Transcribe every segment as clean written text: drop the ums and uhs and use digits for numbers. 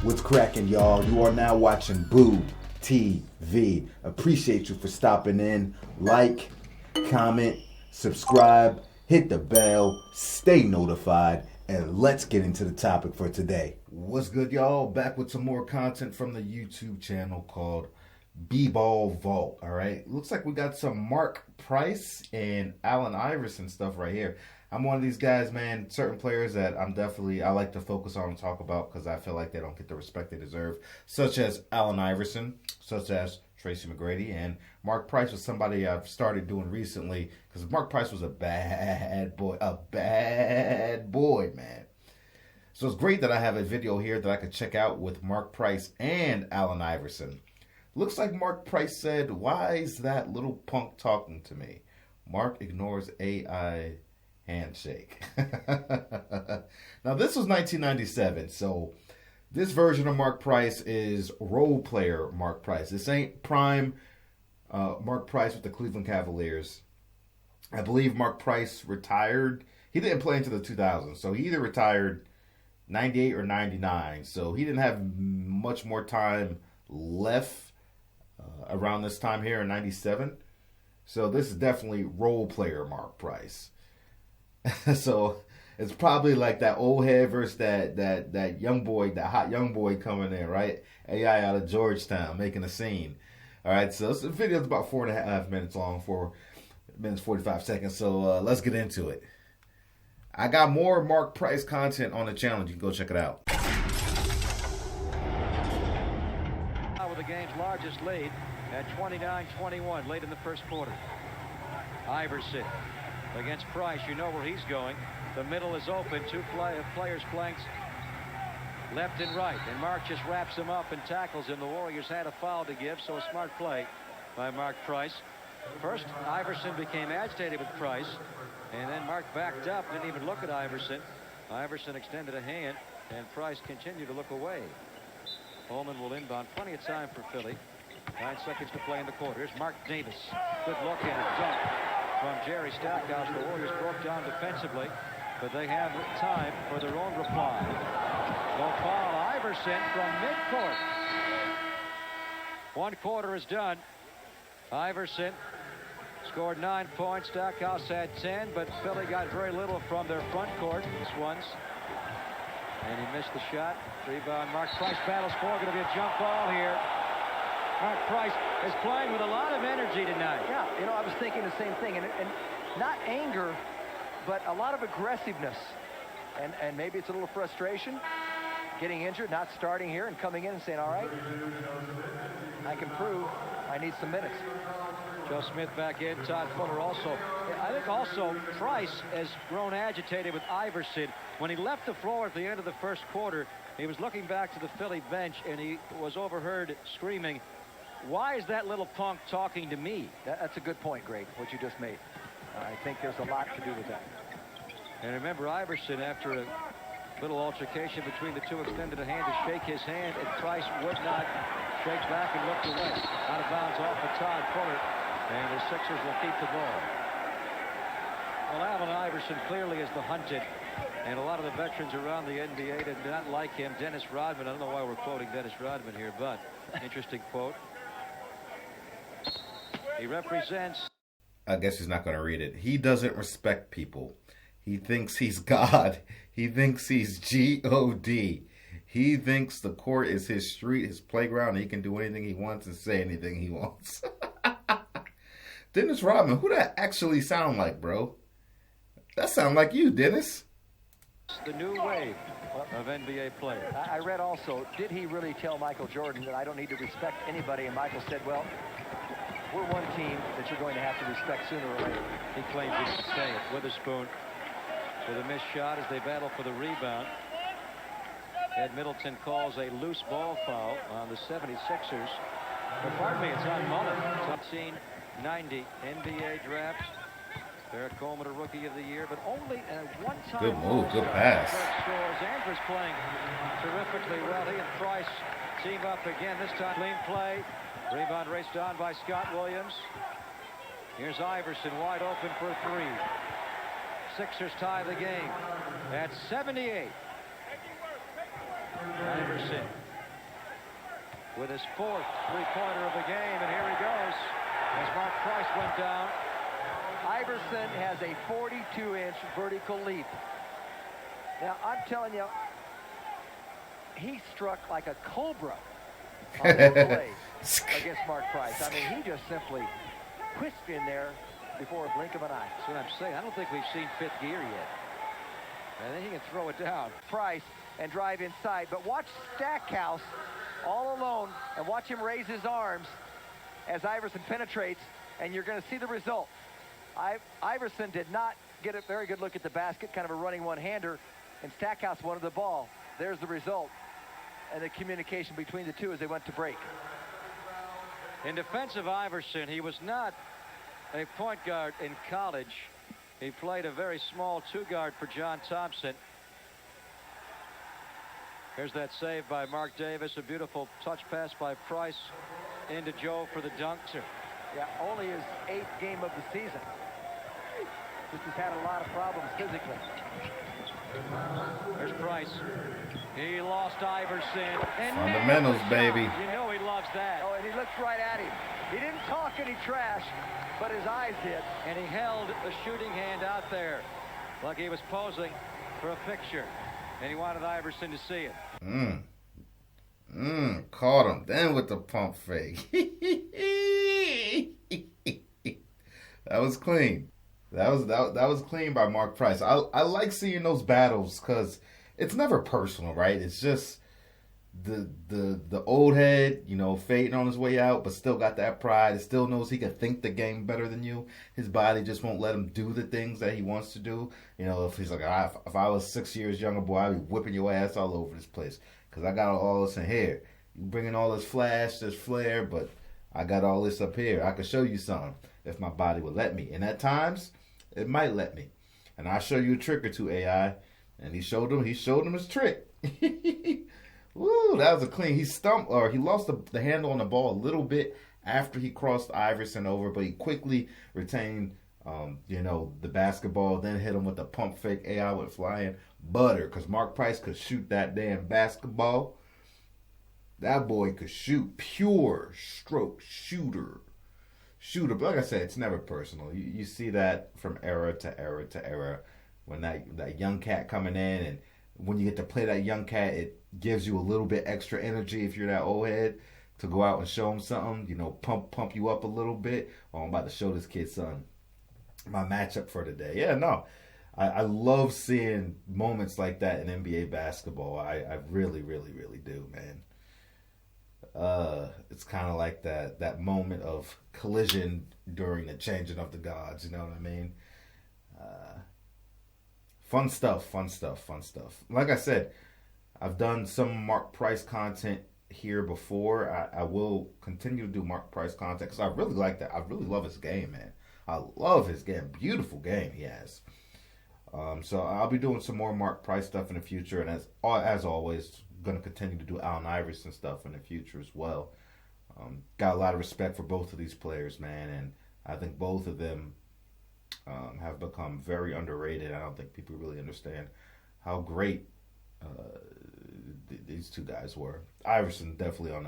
What's cracking, y'all? You are now watching Boo TV. Appreciate you for stopping in. Like, comment, subscribe, hit the bell, stay notified, and let's get into the topic for today. What's good, y'all? Back with some more content from the YouTube channel called B-Ball Vault. All right, looks like we got some Mark Price and Allen Iverson stuff right here. I'm one of these guys, man, certain players that I like to focus on and talk about because I feel like they don't get the respect they deserve, such as Allen Iverson, such as Tracy McGrady, and Mark Price was somebody I've started doing recently because Mark Price was a bad boy, man. So it's great that I have a video here that I could check out with Mark Price and Allen Iverson. Looks like Mark Price said, "Why is that little punk talking to me?" Mark ignores AI handshake. Now, this was 1997, so this version of Mark Price is role player Mark Price. This ain't prime Mark Price with the Cleveland Cavaliers. I believe Mark Price retired. He didn't play into the 2000s, so he either retired 98 or 99, so he didn't have much more time left around this time here in 97. So this is definitely role player Mark Price. So it's probably like that old head versus that young boy, that hot young boy coming in, right? AI out of Georgetown making a scene. All right, so this video is about 4.5 minutes long, 4 minutes 45 seconds. So let's get into it. I got more Mark Price content on the channel. You can go check it out. With the game's largest lead at 29-21 late in the first quarter. Iverson against Price. You know where he's going. The middle is open. Two players flanks left and right. And Mark just wraps him up and tackles him. The Warriors had a foul to give, so a smart play by Mark Price. First, Iverson became agitated with Price. And then Mark backed up, didn't even look at Iverson. Iverson extended a hand, and Price continued to look away. Holman will inbound. Plenty of time for Philly. 9 seconds to play in the quarter. Here's Mark Davis. Good look and a dunk from Jerry Stackhouse. The Warriors broke down defensively, but they have time for their own reply. They'll foul Iverson from midcourt. 1 quarter is done. Iverson scored 9 points. Stackhouse had 10, but Philly got very little from their front court once. And he missed the shot. Rebound. Mark Price battles for. Going to be a jump ball here. Mark Price is playing with a lot of energy tonight. Yeah, you know, I was thinking the same thing. And not anger, but a lot of aggressiveness. And maybe it's a little frustration. Getting injured, not starting here, and coming in and saying, all right, I can prove I need some minutes. Joe Smith back in. Todd Fuller also. I think also Price has grown agitated with Iverson. When he left the floor at the end of the first quarter, he was looking back to the Philly bench, and he was overheard screaming, "Why is that little punk talking to me?" That's a good point, Greg, what you just made. I think there's a lot to do with that. And remember, Iverson, after a little altercation between the two, extended a hand to shake his hand, and Price would not shake back and looked away. Out of bounds off of Todd Fuller, and the Sixers will keep the ball. Well, Allen Iverson clearly is the hunted, and a lot of the veterans around the NBA did not like him. Dennis Rodman, I don't know why we're quoting Dennis Rodman here, but interesting quote. He represents... I guess he's not going to read it. He doesn't respect people. He thinks he's God. He thinks he's G-O-D. He thinks the court is his street, his playground, and he can do anything he wants and say anything he wants. Dennis Rodman, who that actually sound like, bro? That sound like you, Dennis. The new wave of NBA players. I read also, did he really tell Michael Jordan that I don't need to respect anybody? And Michael said, well, we're one team that you're going to have to respect sooner or later. He claims he can stay it. Witherspoon with a missed shot as they battle for the rebound. Ed Middleton calls a loose ball foul on the 76ers. Pardon me, it's on Mullen. It's 1990 NBA draft. Barrett Coleman, a rookie of the year, but only one time. Good move, good pass. Andrews playing terrifically well. He and Price team up again. This time, clean play. Rebound raced on by Scott Williams. Here's Iverson wide open for 3. Sixers tie the game at 78. Iverson with his 4th three-pointer of the game, and here he goes as Mark Price went down. Iverson has a 42-inch vertical leap. Now, I'm telling you, he struck like a cobra on that play against Mark Price. I mean, he just simply whisked in there before a blink of an eye. That's what I'm saying. I don't think we've seen 5th gear yet. I think he can throw it down. Price and drive inside, but watch Stackhouse all alone and watch him raise his arms as Iverson penetrates, and you're going to see the result. Iverson did not get a very good look at the basket, kind of a running one-hander, and Stackhouse wanted the ball. There's the result and the communication between the two as they went to break. In defense of Iverson, he was not a point guard in college. He played a very small 2-guard for John Thompson. Here's that save by Mark Davis. A beautiful touch pass by Price into Joe for the dunk. Yeah, only his 8th game of the season. Just has had a lot of problems physically. There's Price. He lost Iverson. And Fundamentals, baby. You know he loves that. Oh, and he looked right at him. He didn't talk any trash, but his eyes did. And he held a shooting hand out there like he was posing for a picture. And he wanted Iverson to see it. Caught him. Then with the pump fake. That was clean. That was clean by Mark Price. I like seeing those battles because it's never personal, right? It's just the old head, you know, fading on his way out, but still got that pride. He still knows he can think the game better than you. His body just won't let him do the things that he wants to do. You know, if he's like, if I was 6 years younger, boy, I'd be whipping your ass all over this place because I got all this in here. You bringing all this flash, this flare, but I got all this up here. I could show you something if my body would let me. And at times, it might let me. And I'll show you a trick or two, AI. And he showed him his trick. Woo, that was a clean. He lost the handle on the ball a little bit after he crossed Iverson over, but he quickly retained, the basketball, then hit him with the pump fake. AI went flying. Butter, because Mark Price could shoot that damn basketball. That boy could shoot. Pure stroke shooter. But like I said, it's never personal. You see that from era to era to era. When that young cat coming in, and when you get to play that young cat, it gives you a little bit extra energy if you're that old head to go out and show him something, you know, pump you up a little bit. Oh, I'm about to show this kid something. My matchup for today. Yeah, no. I love seeing moments like that in NBA basketball. I really, really, really do, man. It's kind of like that moment of collision during the changing of the gods, you know what I mean? Fun stuff. Like I said, I've done some Mark Price content here before. I will continue to do Mark Price content because I really like that. I really love his game, man. I love his game. Beautiful game he has. So I'll be doing some more Mark Price stuff in the future, and as always, going to continue to do Allen Iverson stuff in the future as well. Got a lot of respect for both of these players, man, and I think both of them have become very underrated. I don't think people really understand how great these two guys were. Iverson definitely on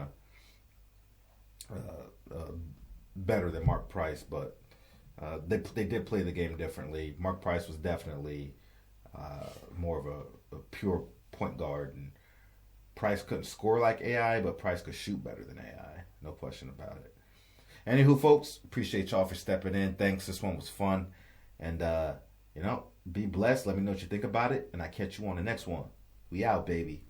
a better than Mark Price, but they did play the game differently. Mark Price was definitely more of a pure point guard, and Price couldn't score like AI, but Price could shoot better than AI. No question about it. Anywho, folks, appreciate y'all for stepping in. Thanks. This one was fun. And, be blessed. Let me know what you think about it. And I catch you on the next one. We out, baby.